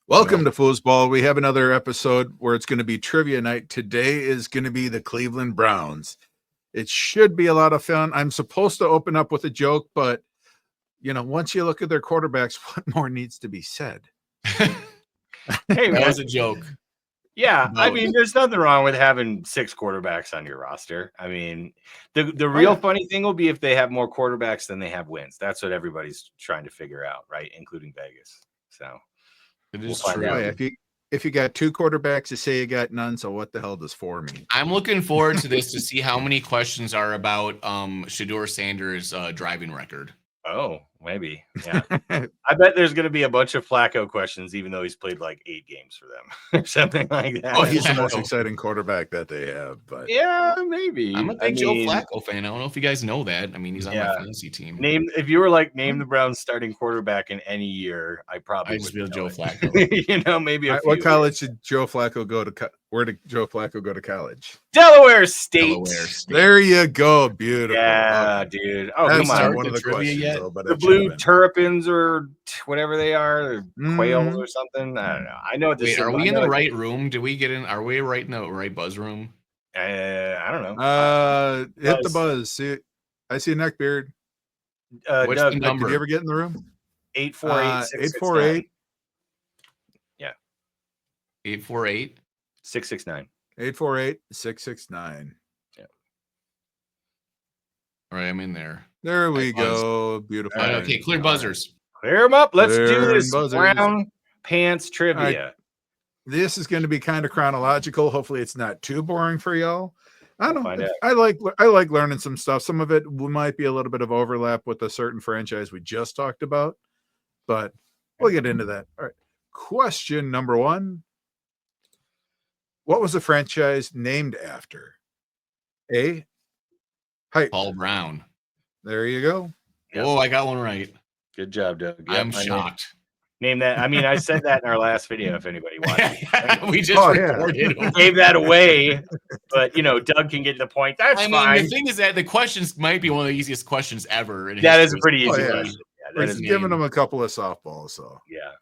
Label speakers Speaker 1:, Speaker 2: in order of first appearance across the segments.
Speaker 1: Welcome to Foosball. We have another episode where it's going to be trivia night. Today is going to be the Cleveland Browns. It should be a lot of fun. I'm supposed to open up with a joke, but once you look at their quarterbacks, what more needs to be said?
Speaker 2: Hey,
Speaker 3: that was a joke.
Speaker 2: Yeah, I mean, there's nothing wrong with having 6 quarterbacks on your roster. I mean, the real funny thing will be if they have more quarterbacks than they have wins. That's what everybody's trying to figure out, right? Including Vegas. So
Speaker 3: it is true.
Speaker 1: If you got 2 quarterbacks, you say you got none. So what the hell does 4 mean?
Speaker 3: I'm looking forward to this to see how many questions are about Shedeur Sanders' driving record.
Speaker 2: Oh, maybe. Yeah. I bet there's going to be a bunch of Flacco questions, even though he's played like 8 games for them or something like that.
Speaker 1: Oh, he's the most exciting quarterback that they have. But
Speaker 2: yeah, maybe.
Speaker 3: I'm a big Joe Flacco fan. I don't know if you guys know that. I mean, he's on my fantasy team.
Speaker 2: If you were like, name the Browns starting quarterback in any year, I probably
Speaker 3: would feel Joe Flacco.
Speaker 2: Maybe
Speaker 1: what college did Joe Flacco go to? Where did Joe Flacco go to college?
Speaker 2: Delaware State.
Speaker 1: There you go. Beautiful.
Speaker 2: Yeah, dude. Oh,
Speaker 1: that's
Speaker 2: come on.
Speaker 1: One of the questions,
Speaker 3: yet?
Speaker 1: Though, but
Speaker 2: the blue terrapins or whatever they are, quails or something. I don't know. I know what this is.
Speaker 3: Are we in the right room? Did we get in? Are we right in the right buzz room?
Speaker 2: I don't know.
Speaker 1: Hit the buzz. See, I see a neckbeard.
Speaker 3: What's
Speaker 1: Doug,
Speaker 3: the number?
Speaker 1: Did you ever get in the room?
Speaker 2: 848-669. Yeah.
Speaker 3: 848.
Speaker 2: 669.
Speaker 1: 848-669.
Speaker 2: Yeah.
Speaker 3: All right, I'm in there.
Speaker 1: There we go. Beautiful.
Speaker 3: Right, okay, clear buzzers.
Speaker 2: Clear them up. Let's do this brown pants trivia.
Speaker 1: Right. This is going to be kind of chronological. Hopefully, it's not too boring for y'all. I don't know. I like learning some stuff. Some of it might be a little bit of overlap with a certain franchise we just talked about, but we'll get into that. All right. Question number 1. What was the franchise named after? A. Height.
Speaker 3: Paul Brown.
Speaker 1: There you go.
Speaker 3: Yep. Oh, I got one right.
Speaker 2: Good job, Doug. Yep,
Speaker 3: I'm shocked.
Speaker 2: Name that. I mean, I said that in our last video. If anybody watched,
Speaker 3: we just recorded.
Speaker 2: Gave that away, but Doug can get the point. That's fine.
Speaker 3: The thing is that the questions might be one of the easiest questions ever.
Speaker 2: That is a pretty easy question.
Speaker 1: We're just giving them a couple of softballs. So
Speaker 2: yeah.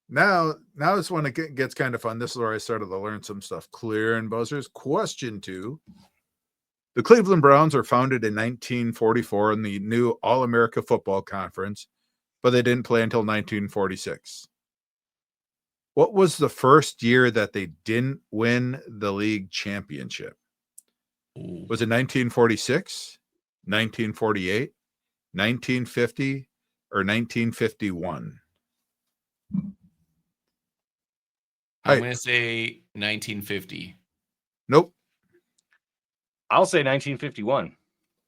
Speaker 1: Now is when it gets kind of fun. This is where I started to learn some stuff. Clear and buzzers. Question 2. The Cleveland Browns were founded in 1944 in the new All-America Football Conference, but they didn't play until 1946. What was the first year that they didn't win the league championship? Was it 1946, 1948, 1950, or 1951?
Speaker 3: I'm going to say 1950.
Speaker 1: Nope.
Speaker 2: I'll say 1951.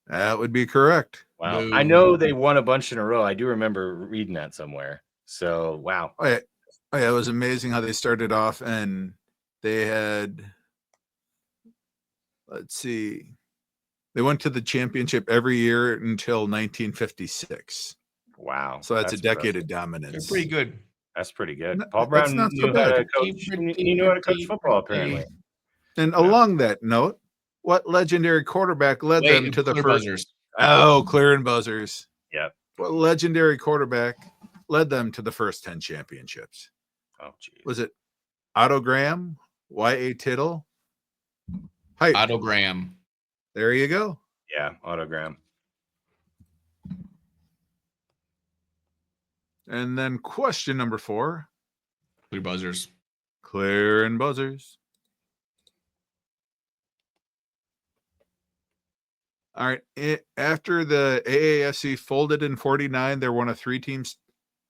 Speaker 1: That would be correct.
Speaker 2: Wow. I know they won a bunch in a row. I do remember reading that somewhere. So, wow.
Speaker 1: Oh, yeah. It was amazing how they started off, and they had, they went to the championship every year until 1956.
Speaker 2: Wow.
Speaker 1: So that's a decade of dominance.
Speaker 3: They're pretty good.
Speaker 2: That's pretty good. Paul Brown knew how to coach football, apparently.
Speaker 1: And along that note, what legendary quarterback led them to the first
Speaker 3: buzzers?
Speaker 1: Oh, clear and buzzers.
Speaker 2: Yep.
Speaker 1: What legendary quarterback led them to the first 10 championships?
Speaker 2: Oh, geez.
Speaker 1: Was it Otto Graham, Y.A. Tittle? Height.
Speaker 3: Otto Graham.
Speaker 1: There you go.
Speaker 2: Yeah, Otto Graham.
Speaker 1: And then question number 4.
Speaker 3: Clear buzzers.
Speaker 1: Clear and buzzers. All right. After the AAFC folded in 49, they're one of 3 teams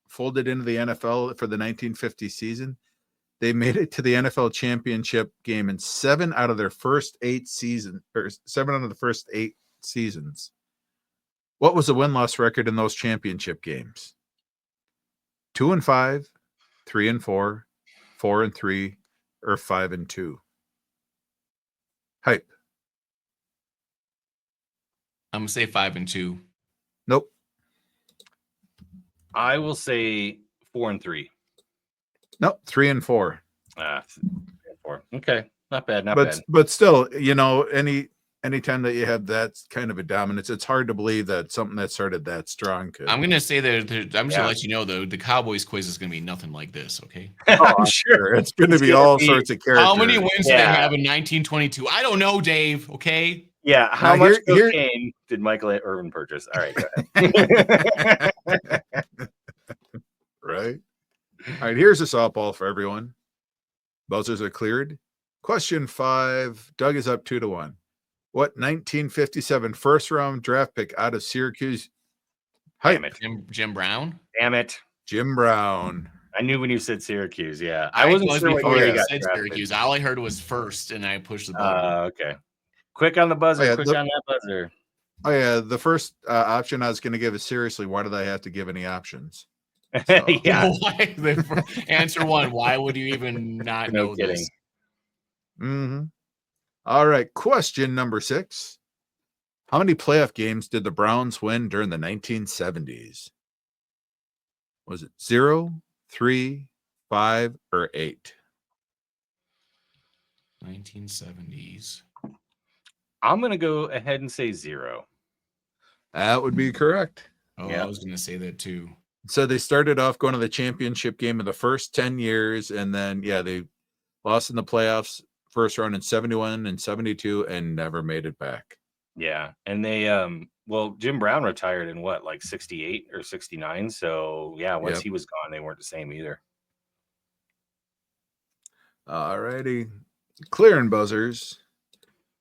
Speaker 1: folded into the NFL for the 1950 season. They made it to the NFL championship game in 7 out of their first 8 seasons, or 7 out of the first 8 seasons. What was the win-loss record in those championship games? 2-5, 3-4, 4-3, or 5-2? Hype.
Speaker 3: I'm gonna say 5-2.
Speaker 1: Nope.
Speaker 2: I will say 4-3.
Speaker 1: Nope. 3-4.
Speaker 2: 4. Okay, not bad. Not bad.
Speaker 1: But still, any anytime that you have that kind of a dominance, it's hard to believe that something that started that strong could.
Speaker 3: I'm gonna say that I'm just gonna let you know though the Cowboys quiz is gonna be nothing like this. Okay.
Speaker 2: I'm sure.
Speaker 1: It's going to
Speaker 2: It's
Speaker 1: be
Speaker 2: gonna
Speaker 1: all
Speaker 2: be-
Speaker 1: sorts of characters.
Speaker 3: How many wins did they
Speaker 2: Yeah.
Speaker 3: have in 1922? I don't know, Dave. Okay.
Speaker 2: Yeah. How
Speaker 1: Now,
Speaker 2: much
Speaker 1: here-
Speaker 2: cocaine did Michael Irvin purchase? All right. Go ahead.
Speaker 1: Right? All right, here's a softball for everyone. Buzzers are cleared. Question 5. Doug is up 2-1. What 1957 first round draft pick out of Syracuse?
Speaker 2: Damn it.
Speaker 3: Jim Brown.
Speaker 2: Damn it.
Speaker 1: Jim Brown.
Speaker 2: I knew when you said Syracuse. Yeah. I wasn't
Speaker 3: was
Speaker 2: sure what
Speaker 3: before
Speaker 2: year
Speaker 3: you
Speaker 2: he got
Speaker 3: said
Speaker 2: drafted.
Speaker 3: Syracuse. All I heard was first, and I pushed the button.
Speaker 2: Okay. Quick on the buzzer.
Speaker 1: Oh, yeah,
Speaker 2: Quick
Speaker 1: the-
Speaker 2: on that buzzer.
Speaker 1: Oh yeah, the first option I was going to give is seriously. Why did I have to give any options? So-
Speaker 2: Yeah.
Speaker 3: Why? Answer 1. Why would you even not
Speaker 2: No
Speaker 3: know
Speaker 2: kidding.
Speaker 3: this?
Speaker 1: Mm-hmm. All right, question number 6. How many playoff games did the Browns win during the 1970s? Was it 0, 3, 5, or 8?
Speaker 3: 1970s.
Speaker 2: I'm going to go ahead and say 0.
Speaker 1: That would be correct.
Speaker 3: Oh,
Speaker 2: Yeah.
Speaker 3: I was gonna say that too.
Speaker 1: So they started off going to the championship game in the first 10 years, and then they lost in the playoffs first round in 71 and 72 and never made it back.
Speaker 2: Yeah. And they, well, Jim Brown retired in what, like 68 or 69. So, yeah, once
Speaker 1: Yep.
Speaker 2: he was gone, they weren't the same either.
Speaker 1: All righty. Clearing buzzers.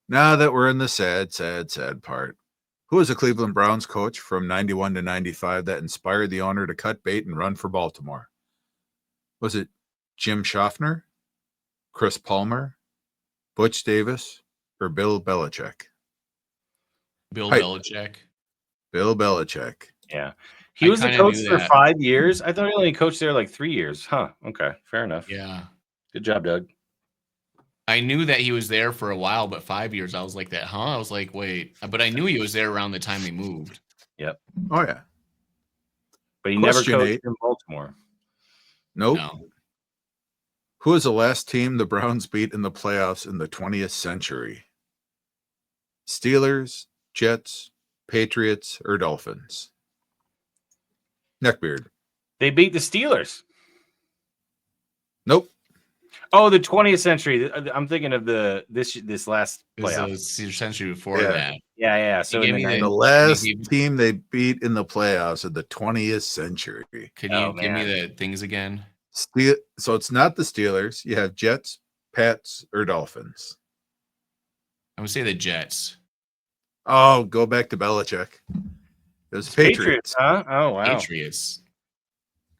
Speaker 1: Now that we're in the sad part. Who was the Cleveland Browns coach from 91 to 95 that inspired the owner to cut bait and run for Baltimore? Was it Jim Schaffner, Chris Palmer, Butch Davis, or Bill Belichick?
Speaker 3: Bill
Speaker 1: Hi.
Speaker 3: Belichick.
Speaker 1: Bill Belichick.
Speaker 2: Yeah. He
Speaker 3: I
Speaker 2: was the
Speaker 3: kinda
Speaker 2: coach
Speaker 3: knew
Speaker 2: for
Speaker 3: that.
Speaker 2: 5 years. I thought he only coached there like 3 years. Huh. Okay. Fair enough.
Speaker 3: Yeah.
Speaker 2: Good job, Doug.
Speaker 3: I knew that he was there for a while, but 5 years, I was like that, huh? I was like, wait, but I knew he was there around the time they moved.
Speaker 1: Oh, yeah.
Speaker 2: But he
Speaker 1: Question
Speaker 2: never coached
Speaker 1: 8.
Speaker 2: in Baltimore.
Speaker 1: Nope.
Speaker 3: No.
Speaker 1: Who was the last team the Browns beat in the playoffs in the 20th century? Steelers, Jets, Patriots, or Dolphins? Neckbeard.
Speaker 2: They beat the Steelers.
Speaker 1: Nope.
Speaker 2: Oh, the 20th century. I'm thinking of this last
Speaker 3: It was
Speaker 2: playoff.
Speaker 3: the century before
Speaker 1: Yeah.
Speaker 3: that.
Speaker 2: Yeah. So
Speaker 3: gave
Speaker 2: in
Speaker 3: me
Speaker 2: the
Speaker 3: the-
Speaker 1: The
Speaker 2: 90s.
Speaker 1: last
Speaker 3: Maybe-
Speaker 1: team they beat in the playoffs of the 20th century.
Speaker 3: Could you
Speaker 2: Oh,
Speaker 3: give me
Speaker 2: man.
Speaker 3: the things again?
Speaker 1: So it's not the Steelers. You have Jets, Pats, or Dolphins.
Speaker 3: I'm gonna say the Jets.
Speaker 1: Oh, go back to Belichick. It was Patriots.
Speaker 2: huh? Oh, wow.
Speaker 3: Patriots.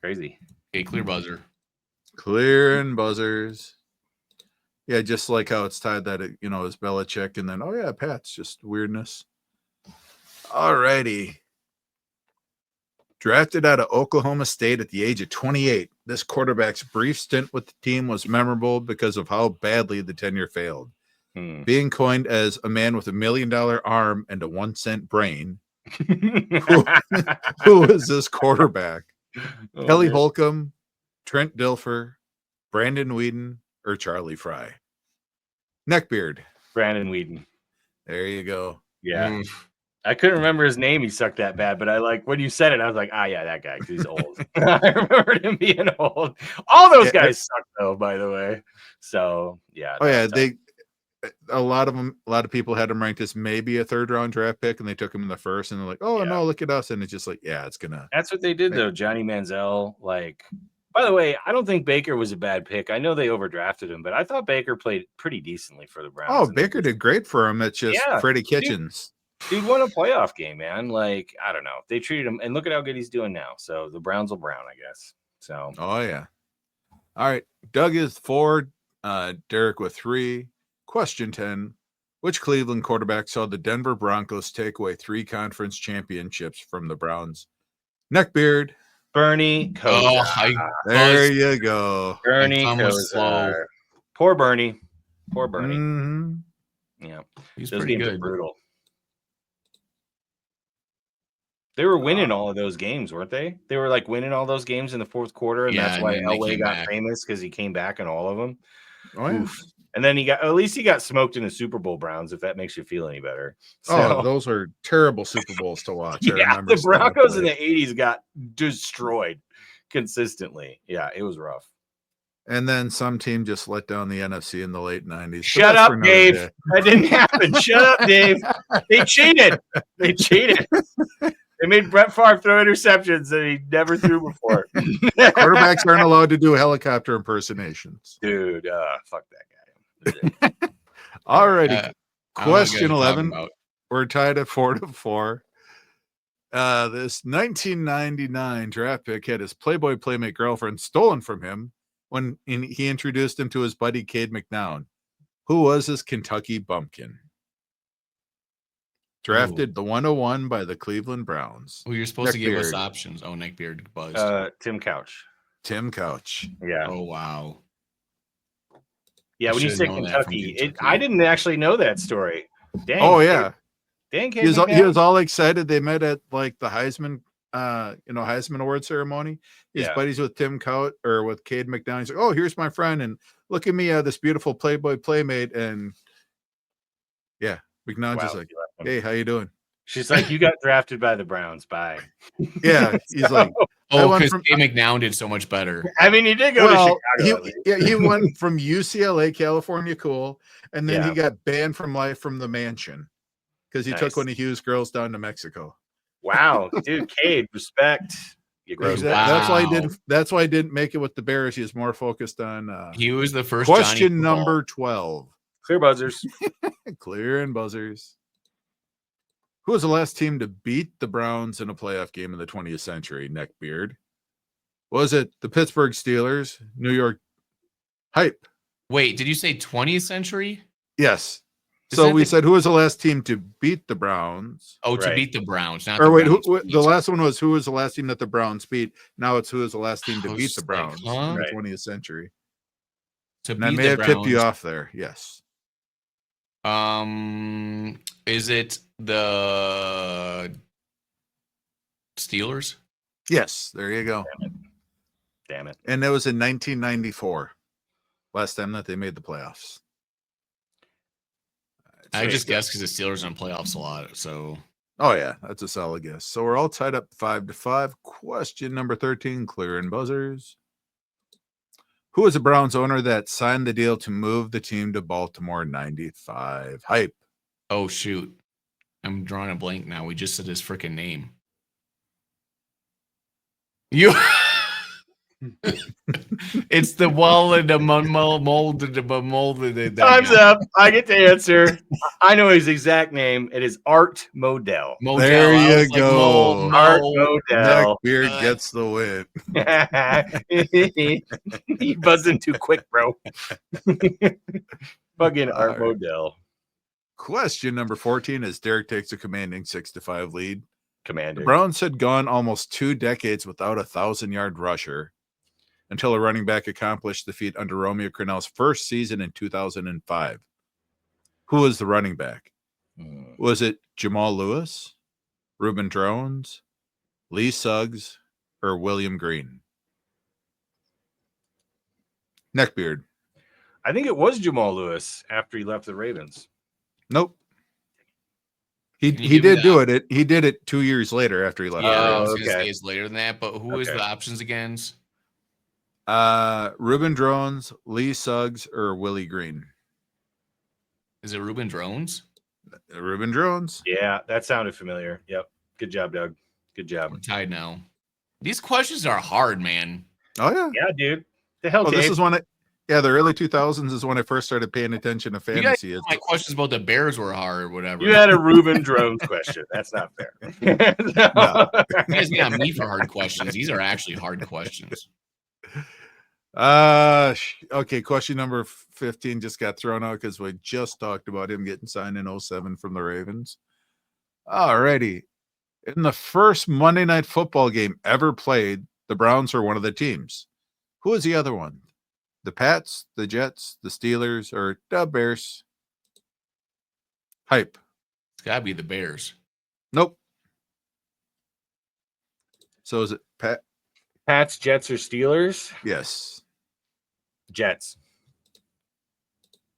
Speaker 2: Crazy.
Speaker 3: Okay, clear buzzer.
Speaker 1: Clearing buzzers. Yeah, just like how it's tied that it is Belichick, and then Pats, just weirdness. All righty. Drafted out of Oklahoma State at the age of 28, this quarterback's brief stint with the team was memorable because of how badly the tenure failed.
Speaker 2: Hmm.
Speaker 1: Being coined as a man with $1 million arm and a 1-cent brain, who is this quarterback?
Speaker 2: Oh,
Speaker 1: Kelly
Speaker 2: man.
Speaker 1: Holcomb, Trent Dilfer, Brandon Whedon, or Charlie Fry? Neckbeard.
Speaker 2: Brandon Whedon.
Speaker 1: There you go.
Speaker 2: Yeah.
Speaker 3: Oof.
Speaker 2: I couldn't remember his name. He sucked that bad, but I when you said it, I was like, yeah, that guy. 'Cause he's old. I remembered him being old. All those
Speaker 1: Yeah,
Speaker 2: guys suck, though, by the way. So, yeah.
Speaker 1: Oh yeah,
Speaker 2: that's-
Speaker 1: a lot of people had him ranked as maybe a 3rd-round draft pick, and they took him in the first, and they're like, oh
Speaker 2: Yeah.
Speaker 1: no, look at us, and it's just like, it's gonna.
Speaker 2: That's what they did, though. Johnny Manziel. By the way, I don't think Baker was a bad pick. I know they overdrafted him, but I thought Baker played pretty decently for the Browns.
Speaker 1: Oh,
Speaker 2: And
Speaker 1: Baker did great for him. It's just
Speaker 2: Yeah,
Speaker 1: Freddie Kitchens.
Speaker 2: Dude won a playoff game, man. I don't know. They treated him, and look at how good he's doing now. So the Browns will brown, I guess. So
Speaker 1: Oh yeah. All right, Doug is 4, Derek with 3. Question 10: which Cleveland quarterback saw the Denver Broncos take away 3 conference championships from the Browns? Neckbeard.
Speaker 2: Bernie
Speaker 3: Oh,
Speaker 2: Kosar.
Speaker 1: There you go.
Speaker 2: Bernie
Speaker 3: thumb was slow.
Speaker 2: Kosar. Poor Bernie. Poor Bernie.
Speaker 1: Mhm.
Speaker 2: Yeah,
Speaker 3: he's
Speaker 2: those
Speaker 3: pretty
Speaker 2: games are
Speaker 3: good.
Speaker 2: brutal. They were winning all of those games, weren't they? They were winning all those games in the 4th quarter, and
Speaker 3: Yeah,
Speaker 2: that's
Speaker 3: and
Speaker 2: why
Speaker 3: then they
Speaker 2: Elway
Speaker 3: came
Speaker 2: got
Speaker 3: back.
Speaker 2: famous because he came back in all of them.
Speaker 1: Oh, yeah.
Speaker 2: Oof. And then at least he got smoked in the Super Bowl Browns, if that makes you feel any better.
Speaker 1: Oh, those are terrible Super Bowls to watch. I
Speaker 2: yeah,
Speaker 1: remember
Speaker 2: the
Speaker 1: seeing
Speaker 2: Broncos in
Speaker 1: play.
Speaker 2: the 80s got destroyed consistently. Yeah, it was rough.
Speaker 1: And then some team just let down the NFC in the late 90s.
Speaker 2: Shut up, Dave. That didn't happen. Shut up, Dave. They cheated. They made Brett Favre throw interceptions that he never threw before.
Speaker 1: Quarterbacks aren't allowed to do helicopter impersonations.
Speaker 2: Dude, fuck that guy.
Speaker 1: All righty.
Speaker 3: I don't know what
Speaker 1: Question
Speaker 3: you guys are talking
Speaker 1: 11.
Speaker 3: about.
Speaker 1: We're tied at 4-4. This 1999 draft pick had his Playboy Playmate girlfriend stolen from him when he introduced him to his buddy Cade McNown, who was his Kentucky bumpkin. Drafted the 101 by the Cleveland Browns.
Speaker 3: Well, you're supposed to give us
Speaker 1: Neckbeard.
Speaker 3: options. Oh, Neckbeard buzzed.
Speaker 2: Tim Couch.
Speaker 1: Tim Couch.
Speaker 2: Yeah.
Speaker 3: Oh, wow.
Speaker 2: Yeah,
Speaker 3: I
Speaker 2: when you
Speaker 3: should've
Speaker 2: said
Speaker 3: known that from
Speaker 2: Kentucky,
Speaker 3: Kentucky.
Speaker 2: I didn't actually know that story. Dang.
Speaker 1: Oh, yeah.
Speaker 2: Dang,
Speaker 1: He was all excited. They met at like the Heisman Award ceremony. He's buddies with Tim Couch or with Cade McNown. He's like, "Oh, here's my friend, and look at me, this beautiful Playboy Playmate." And yeah, McNown's just like, "Hey, how you doing?"
Speaker 2: She's like, "You got drafted by the Browns." Bye.
Speaker 1: Yeah, he's like,
Speaker 3: oh, because Cade McNown did so much better.
Speaker 2: I mean, he did go to Chicago.
Speaker 1: He went from UCLA, California, cool, and then he got banned from life from the mansion because he took one of Hugh's girls down to Mexico.
Speaker 2: Wow, dude, Cade, respect.
Speaker 1: Exactly. Wow. That's why I didn't make it with the Bears. He was more focused on.
Speaker 3: He was the first.
Speaker 1: Question number 12.
Speaker 2: Clear buzzers.
Speaker 1: Clear and buzzers. Who was the last team to beat the Browns in a playoff game in the 20th century? Neckbeard. Was it the Pittsburgh Steelers? New York Hype.
Speaker 3: Wait, did you say 20th century?
Speaker 1: Yes. So we said who was the last team to beat the Browns?
Speaker 3: Oh, to beat the Browns. Not
Speaker 1: or wait,
Speaker 3: the
Speaker 1: last one was who was the last team that the Browns beat? Now it's who was the last team to beat the Browns in the 20th century? And I may have tipped you off there. Yes.
Speaker 3: Is it the Steelers?
Speaker 1: Yes, there you go.
Speaker 2: Damn it.
Speaker 1: And that was in 1994. Last time that they made the playoffs.
Speaker 3: I just guessed because the Steelers are in playoffs a lot. So,
Speaker 1: oh yeah, that's a solid guess. So we're all tied up 5-5. Question number 13, clear and buzzers. Who was the Browns owner that signed the deal to move the team to Baltimore in 95? Hype.
Speaker 3: Oh shoot, I'm drawing a blank now. We just said his freaking name. You. It's the wall and the molded.
Speaker 2: Time's up. I get to answer. I know his exact name. It is Art Modell.
Speaker 1: There you go.
Speaker 2: Art Modell.
Speaker 1: Neckbeard gets the
Speaker 2: win. He buzzing too quick, bro. Fucking Art Modell.
Speaker 1: Question number 14 is Derek takes a commanding 6-5 lead.
Speaker 2: Commander.
Speaker 1: The Browns had gone almost 2 decades without a 1,000-yard rusher until a running back accomplished the feat under Romeo Crennel's first season in 2005. Who was the running back? Was it Jamal Lewis, Reuben Drones, Lee Suggs, or William Green? Neckbeard.
Speaker 2: I think it was Jamal Lewis after he left the Ravens.
Speaker 1: Nope. He did do it. He did it 2 years later after he left.
Speaker 3: Yeah, I was gonna say it's later than that. But who is the options again?
Speaker 1: Reuben Drones, Lee Suggs, or Willie Green?
Speaker 3: Is it Reuben Drones?
Speaker 1: Reuben Drones.
Speaker 2: Yeah, that sounded familiar. Yep. Good job, Doug. Good job.
Speaker 3: We're tied now. These questions are hard, man.
Speaker 1: Oh yeah.
Speaker 2: Yeah, dude. The hell.
Speaker 1: Well, this is when the early 2000s is when I first started paying attention to fantasy.
Speaker 3: My questions about the Bears were hard or whatever.
Speaker 2: You had a Reuben Drones question. That's not fair.
Speaker 3: No. You guys get on me for hard questions. These are actually hard questions.
Speaker 1: Okay, question number 15 just got thrown out because we just talked about him getting signed in 07 from the Ravens. Alrighty. In the first Monday Night Football game ever played, the Browns were one of the teams. Who was the other one? The Pats, the Jets, the Steelers, or the Bears? Hype.
Speaker 3: It's gotta be the Bears.
Speaker 1: Nope. So is it
Speaker 2: Pats, Jets, or Steelers?
Speaker 1: Yes.
Speaker 2: Jets.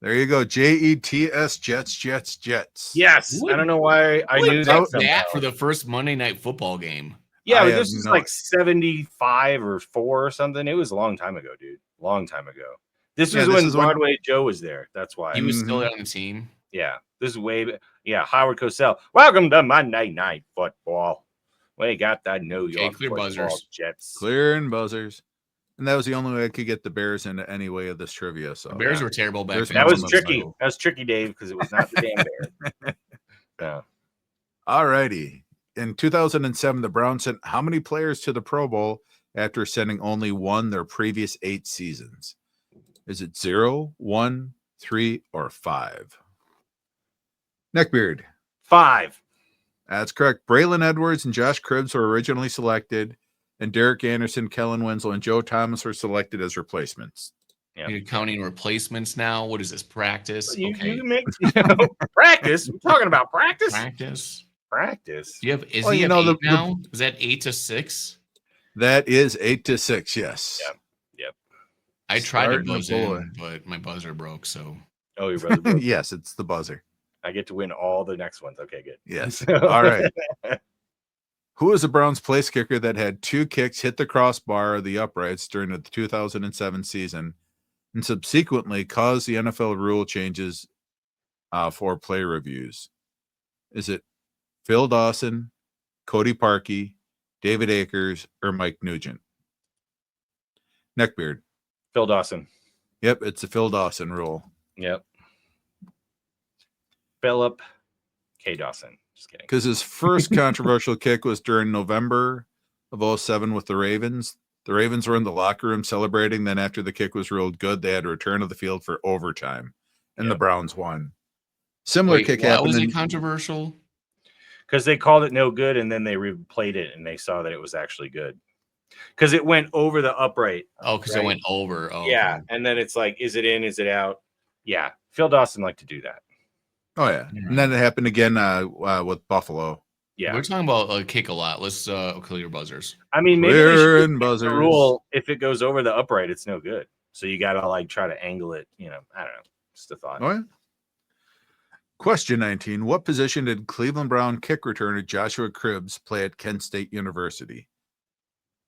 Speaker 1: There you go. Jets, Jets.
Speaker 2: Yes. I don't know why I knew that.
Speaker 3: What's
Speaker 2: somehow.
Speaker 3: that for the first Monday Night Football game?
Speaker 2: Yeah,
Speaker 1: I
Speaker 2: but
Speaker 1: have
Speaker 2: this is
Speaker 1: no-
Speaker 2: like 75 or 4 or something. It was a long time ago, dude. Long time ago. This
Speaker 1: Yeah,
Speaker 2: was
Speaker 1: this
Speaker 2: when
Speaker 1: is when-
Speaker 2: Broadway Joe was there. That's why.
Speaker 3: He was still
Speaker 1: Mhm.
Speaker 3: there on the team.
Speaker 2: Yeah, this is Howard Cosell. Welcome to Monday Night Football. We got that New York
Speaker 3: clear
Speaker 2: Football
Speaker 3: buzzers.
Speaker 2: Jets.
Speaker 1: Clear and buzzers. And that was the only way I could get the Bears into any way of this trivia. So
Speaker 3: The Bears
Speaker 2: yeah.
Speaker 3: were terrible back
Speaker 1: There's
Speaker 3: then.
Speaker 2: That was
Speaker 1: Minimum
Speaker 2: tricky.
Speaker 3: so-
Speaker 2: That was tricky, Dave, because it was not the damn Bears. Yeah.
Speaker 1: all righty. In 2007, the Browns sent how many players to the Pro Bowl after sending only one their previous 8 seasons? Is it 0, 1, 3, or 5? Neckbeard.
Speaker 2: 5.
Speaker 1: That's correct. Braylon Edwards and Josh Cribbs were originally selected, and Derek Anderson, Kellen Winslow, and Joe Thomas were selected as replacements.
Speaker 2: Yeah.
Speaker 3: You're counting replacements now. What is this? Practice?
Speaker 2: You
Speaker 3: Okay.
Speaker 2: make practice. We're talking about practice.
Speaker 3: Practice.
Speaker 2: Practice.
Speaker 3: Do you have is
Speaker 1: Well,
Speaker 3: he
Speaker 1: you
Speaker 3: have
Speaker 1: know,
Speaker 3: 8
Speaker 1: the-
Speaker 3: now? Is that 8 to 6?
Speaker 1: That is 8 to 6. Yes.
Speaker 2: Yeah.
Speaker 3: I tried to
Speaker 1: Starting to
Speaker 3: buzz
Speaker 1: pull
Speaker 3: in, but my buzzer broke. So
Speaker 2: Oh, your brother. broke.
Speaker 1: Yes, it's the buzzer.
Speaker 2: I get to win all the next ones. Okay, good.
Speaker 1: Yes. All right. Who was the Browns place kicker that had 2 kicks hit the crossbar or the uprights during the 2007 season and subsequently caused the NFL rule changes for play reviews? Is it Phil Dawson, Cody Parkey, David Akers, or Mike Nugent? Neckbeard.
Speaker 2: Phil Dawson.
Speaker 1: Yep, it's the Phil Dawson rule.
Speaker 2: Yep. Philip K. Dawson. Just kidding.
Speaker 1: Because his first controversial kick was during November of 07 with the Ravens. The Ravens were in the locker room celebrating. Then after the kick was ruled good, they had to return to the field for overtime, and the
Speaker 2: Yep.
Speaker 1: Browns won. Similar
Speaker 3: wait,
Speaker 1: kick
Speaker 3: why
Speaker 1: happened
Speaker 3: was
Speaker 1: in,
Speaker 3: it controversial?
Speaker 2: Because they called it no good and then they replayed it and they saw that it was actually good. Because it went over the upright.
Speaker 3: Oh, because
Speaker 2: Right.
Speaker 3: it went over. Oh,
Speaker 2: Yeah.
Speaker 3: okay.
Speaker 2: And then it's like, is it in? Is it out? Yeah. Phil Dawson liked to do that.
Speaker 1: oh yeah, and then it happened again with Buffalo.
Speaker 2: Yeah.
Speaker 3: We're talking about a kick a lot. Let's clear your buzzers.
Speaker 2: I mean, maybe they
Speaker 1: Clear
Speaker 2: should
Speaker 1: and
Speaker 2: make the
Speaker 1: buzzers.
Speaker 2: rule if it goes over the upright, it's no good. So you got to like try to angle it. I don't know. Just a thought.
Speaker 1: Oh yeah. Question 19. What position did Cleveland Brown kick returner Joshua Cribbs play at Kent State University?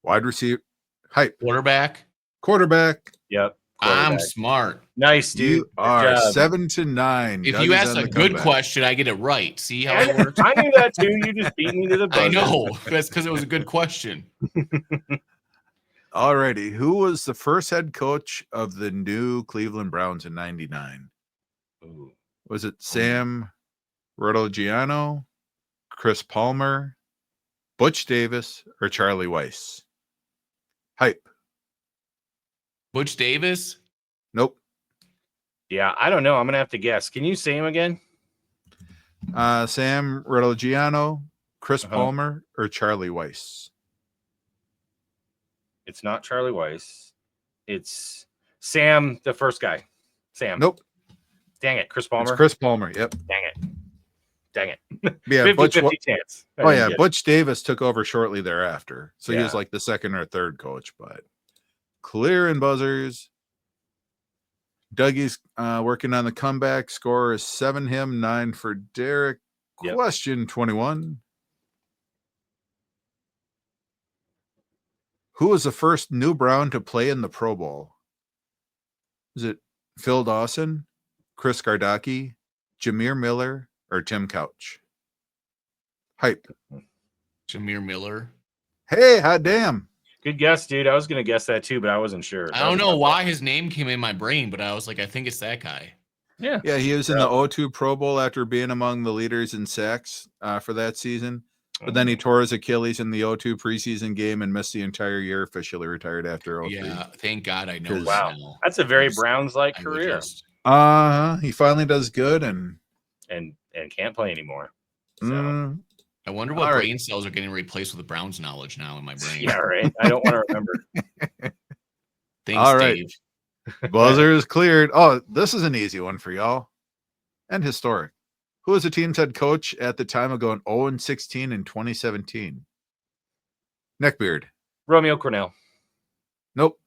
Speaker 1: Wide receiver, hype,
Speaker 3: Quarterback.
Speaker 1: quarterback.
Speaker 2: Yep.
Speaker 3: I'm
Speaker 2: Quarterback.
Speaker 3: smart.
Speaker 2: Nice, dude.
Speaker 1: You
Speaker 2: Good
Speaker 1: are
Speaker 2: job.
Speaker 1: 7 to 9.
Speaker 3: If
Speaker 1: Doug
Speaker 3: you
Speaker 1: is
Speaker 3: ask
Speaker 1: on
Speaker 3: a
Speaker 1: the
Speaker 3: good
Speaker 1: comeback.
Speaker 3: question, I get it right. See how it works?
Speaker 2: I knew that too. You just beat me to the buzzer.
Speaker 3: I know. That's because it was a good question.
Speaker 1: Alrighty. Who was the first head coach of the new Cleveland Browns in 99?
Speaker 2: Ooh.
Speaker 1: Was it Sam Rotolgiano, Chris Palmer, Butch Davis, or Charlie Weiss? Hype.
Speaker 3: Butch Davis.
Speaker 1: Nope.
Speaker 2: Yeah, I don't know. I'm gonna have to guess. Can you say him again?
Speaker 1: Sam Rotolgiano, Chris
Speaker 2: Uh-huh.
Speaker 1: Palmer, or Charlie Weiss?
Speaker 2: It's not Charlie Weiss. It's Sam, the first guy. Sam.
Speaker 1: Nope.
Speaker 2: Dang it. Chris
Speaker 1: It's
Speaker 2: Palmer.
Speaker 1: Chris Palmer. Yep.
Speaker 2: Dang it. Dang it.
Speaker 1: Yeah.
Speaker 2: 50
Speaker 1: Butch,
Speaker 2: 50 chance. I
Speaker 1: oh
Speaker 2: didn't
Speaker 1: yeah.
Speaker 2: get it.
Speaker 1: Butch Davis took over shortly thereafter, so he was
Speaker 2: Yeah.
Speaker 1: like the second or third coach. But clear and buzzers. Dougie's working on the comeback. Score is 7 him, 9 for Derek.
Speaker 2: Yep.
Speaker 1: Question 21. Who was the first new Brown to play in the Pro Bowl? Is it Phil Dawson, Chris Gardocki, Jameer Miller, or Tim Couch? Hype.
Speaker 3: Jameer Miller.
Speaker 1: Hey, hot damn.
Speaker 2: Good guess, dude. I was gonna guess that too, but I wasn't sure.
Speaker 3: I don't know why his name came in my brain, but I was like, I think it's that guy.
Speaker 2: Yeah.
Speaker 1: Yeah, he was in the 0-2 Pro Bowl after being among the leaders in sacks for that season. But then he tore his Achilles in the 0-2 preseason game and missed the entire year, officially retired after 0-3.
Speaker 3: Yeah, thank God I know this
Speaker 2: Wow.
Speaker 3: now.
Speaker 2: That's a very
Speaker 3: I was-
Speaker 2: Browns-like
Speaker 3: I would
Speaker 2: career,
Speaker 3: just-
Speaker 1: He finally does good and
Speaker 2: and can't play anymore. So
Speaker 1: mm,
Speaker 3: I wonder what
Speaker 1: All right.
Speaker 3: brain cells are getting replaced with Browns knowledge now in my brain.
Speaker 2: yeah, right. I don't want to remember.
Speaker 3: Thanks,
Speaker 1: All right.
Speaker 3: Dave.
Speaker 1: buzzer is cleared. Oh, this is an easy one for y'all. And historic. Who was the team's head coach at the time of going 0-16 in 2017? Neckbeard.
Speaker 2: Romeo Cornell.
Speaker 1: Nope.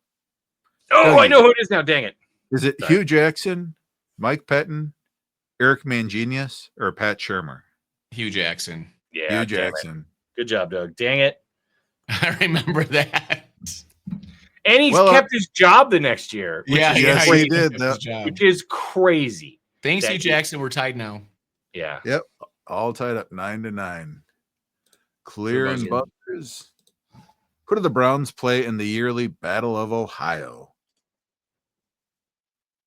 Speaker 2: Oh,
Speaker 1: Dougie.
Speaker 2: I know who it is now. Dang it.
Speaker 1: Is it
Speaker 2: Sorry.
Speaker 1: Hugh Jackson, Mike Pettin, Eric Manginius, or Pat Shermer?
Speaker 3: Hugh Jackson.
Speaker 2: Yeah,
Speaker 1: Hugh
Speaker 2: damn it.
Speaker 1: Jackson.
Speaker 2: Good job, Doug. Dang it.
Speaker 3: I remember that.
Speaker 2: And he's kept his job the next year.
Speaker 3: Yeah,
Speaker 1: yes,
Speaker 3: yeah,
Speaker 1: he did.
Speaker 2: Which is crazy.
Speaker 3: Thanks,
Speaker 2: That
Speaker 3: Hugh Jackson. We're tied now.
Speaker 2: Yeah.
Speaker 1: Yep. All tied up 9-9. Clear and
Speaker 3: buzzer.
Speaker 1: buzzers. Who do the Browns play in the yearly Battle of Ohio?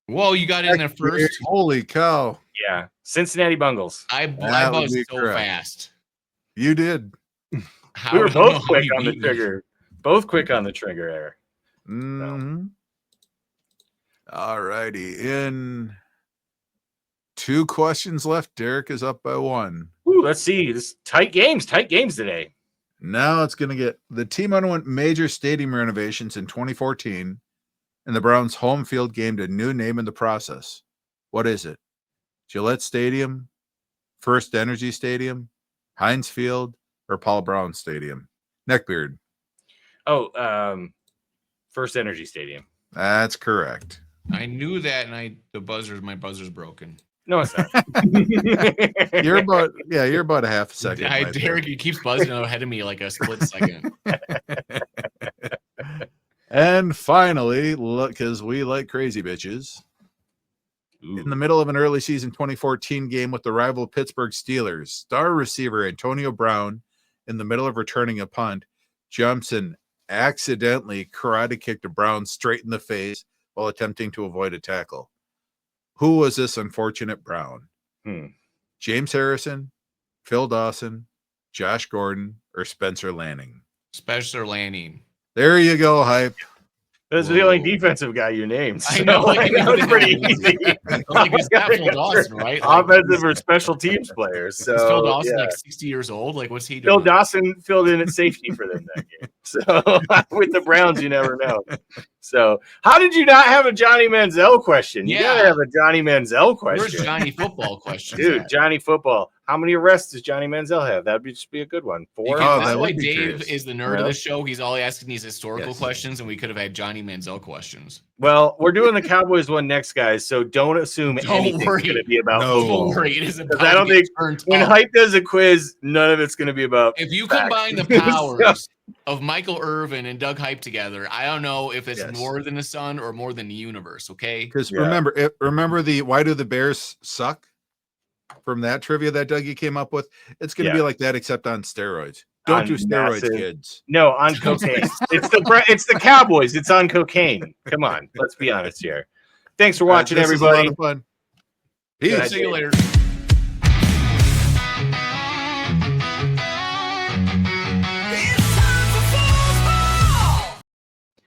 Speaker 3: Whoa, you got in there first.
Speaker 1: Holy cow.
Speaker 2: Yeah. Cincinnati Bungles.
Speaker 3: I
Speaker 1: That would
Speaker 3: buzzed
Speaker 1: be
Speaker 3: so
Speaker 1: correct.
Speaker 3: fast.
Speaker 1: You did.
Speaker 3: How
Speaker 2: We were
Speaker 3: do you know
Speaker 2: both
Speaker 3: how
Speaker 2: quick
Speaker 3: you
Speaker 2: on the
Speaker 3: beat me?
Speaker 2: trigger. Both quick on the trigger there.
Speaker 1: Mhm. All righty. In 2 questions left. Derek is up by 1.
Speaker 2: Ooh, let's see. This tight games today.
Speaker 1: Now it's going to get the team underwent major stadium renovations in 2014, and the Browns' home field gained a new name in the process. What is it? Gillette Stadium, First Energy Stadium, Heinz Field, or Paul Brown Stadium? Neckbeard.
Speaker 2: Oh, First Energy Stadium.
Speaker 1: That's correct.
Speaker 3: I knew that, and my buzzer's broken.
Speaker 2: No, it's not.
Speaker 1: You're about a half a second. right there.
Speaker 3: Derek, he keeps buzzing ahead of me like a split second.
Speaker 1: And finally, look, because we like crazy bitches. In the middle of an early season 2014 game with the rival Pittsburgh Steelers, star receiver Antonio Brown, in the middle of returning a punt, jumps and accidentally karate kicked a Brown straight in the face while attempting to avoid a tackle. Who was this unfortunate Brown? James Harrison, Phil Dawson, Josh Gordon, or Spencer Lanning?
Speaker 3: Spencer Lanning.
Speaker 1: There you go, Hype.
Speaker 2: That's the only defensive guy you named.
Speaker 3: I know.
Speaker 2: That was pretty easy.
Speaker 3: Like, it's not Phil Dawson, right?
Speaker 2: Offensive or special teams players. So
Speaker 3: Is Phil Dawson
Speaker 2: yeah.
Speaker 3: like 60 years old? Like, what's he
Speaker 2: Phil
Speaker 3: doing?
Speaker 2: Dawson filled in at safety for them that game. So with the Browns, you never know. So how did you not have a Johnny Manziel question? You
Speaker 3: Yeah.
Speaker 2: gotta have a Johnny Manziel question.
Speaker 3: Where's Johnny football question?
Speaker 2: Dude, Johnny football. How many arrests does Johnny Manziel have? That'd just be a good one. 4?
Speaker 1: Oh,
Speaker 3: That's
Speaker 1: that
Speaker 3: why
Speaker 1: would be
Speaker 3: Dave
Speaker 1: curious.
Speaker 3: is the nerd of the show. He's all asking these historical
Speaker 1: Yes.
Speaker 3: questions, and we could have had Johnny Manziel questions.
Speaker 2: Well, we're doing the Cowboys one next, guys. So don't assume
Speaker 3: Don't
Speaker 2: anything's
Speaker 3: worry.
Speaker 2: going to be about
Speaker 1: No.
Speaker 2: football.
Speaker 3: Don't worry, it isn't.
Speaker 2: Because I don't think when
Speaker 3: hype.
Speaker 2: Hype does a quiz, none of it's going to be about.
Speaker 3: If you
Speaker 2: facts.
Speaker 3: combine the powers of Michael Irvin and Doug Hype together, I don't know if it's
Speaker 1: Yes.
Speaker 3: more than the sun or more than the universe. Okay.
Speaker 1: Because
Speaker 2: Yeah.
Speaker 1: remember the why do the Bears suck? From that trivia that Dougie came up with, it's going to be like that except on steroids. Don't
Speaker 2: On
Speaker 1: do steroids,
Speaker 2: massive-
Speaker 1: kids.
Speaker 2: No, on cocaine. It's the Cowboys. It's on cocaine. Come on, let's be honest here. Thanks for watching,
Speaker 1: This is a lot
Speaker 2: everybody.
Speaker 1: of fun.
Speaker 2: Good
Speaker 1: Peace.
Speaker 2: night.
Speaker 3: See you later.